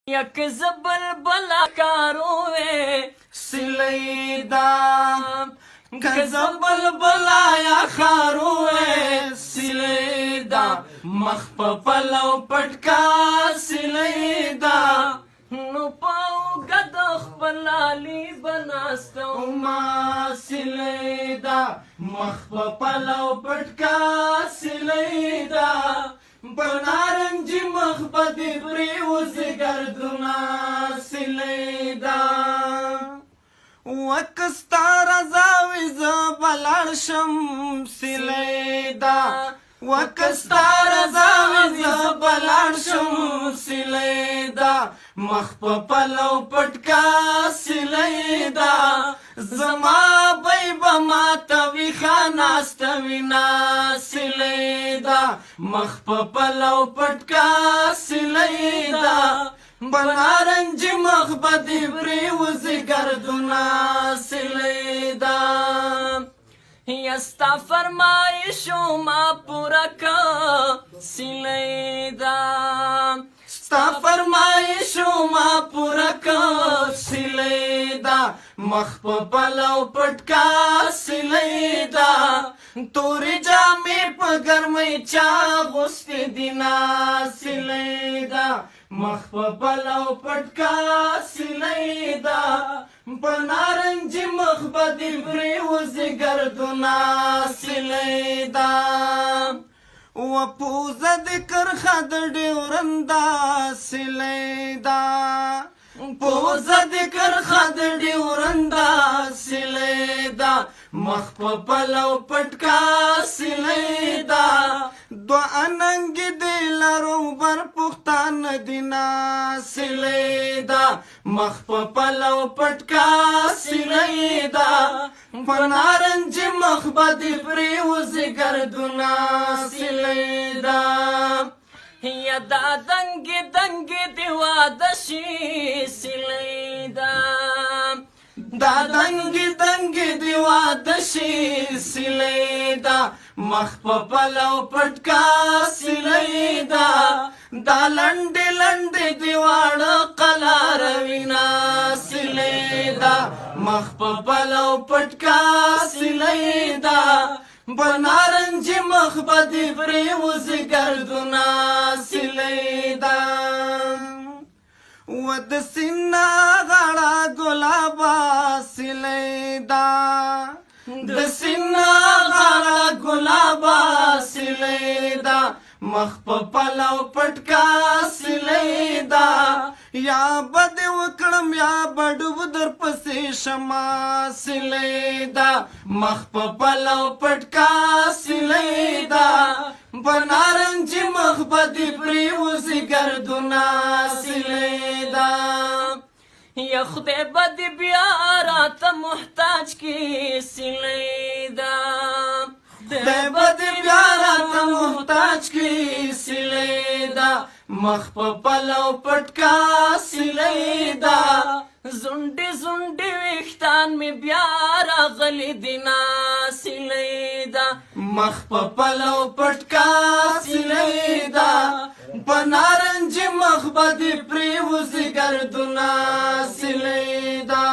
یک زبل بلا کاروے سلیدا کزبل بلا یا خاروے سلیدا مخ په پلو پټکا سلیدا نو پاو گد خپلالی بناستو ما سلیدا مخ په پلو پټکا سلیدا بنارنجی مخ بدی پریوز گردنا سلیدا وکستار زاوی زبلار شم سلیدا وکستار زاوی زبلار شم سلیدا مخ په پلو پټکا سلیدا زما بیبا ما توی خاناست وینا سلیدا مخ په پلو پټکا سلیدا بنارنج مخ بدی پریوز گردنا سلیدا یستا فرمایشو ما پورا کا سلیدا ستا فرمایشو ما پورا کا سلیدا مخ په پلو پټکا سلیدا توری جامی په ګرمۍ چا غوستې دینا سلیدا مخ په پلو پټکا سلیدا بنارنجی مخ بدی پریوز گردنا سلیدا و پوزه د کرخه د ډیورندا سلیدا پوزه د کرخه د ډیورندا سلیدا مخ په پلو پټکا سلیدا دو اننګ دی لارو بر پختان دینا سلیدا مخ په پلو پټکا سلیدا بنارنج مخ بدی پریوز گردنا سلیدا یا دا دنگ دنگ دیوا دشی سلیدا دا دنگ دنگ دیوا دشی سلیدا مخ په پلو پټکا سلیدا دا لنډ لنډ دیواړه قلار وینا سلیدا مخ په پلو پټکا سلیدا بنارنج مخ بدی پریوز گردنا سلیدا ود سینا غړا ګلابا سلیدا د سینا غړا ګلابا سلیدا مخ په پلو پټکا سلیدا یا بد وکړم یا بډو در پسې شما سلیدا مخ په پلو پټکا سلیدا بنارنج مخ بدی پریوز گردنا سلیدا یا خدای بدی بیا راته محتاج کی سلیدا خدای بدی بیا راته محتاج کی سلیدا مخ په پلو پټکا سلیدا زنډي زنډي وختان می بیا راغلی دینا سلیدا مخ په پلو پټکا سلیدا بنارنج مخ بدی پریوز گردنا سلیدا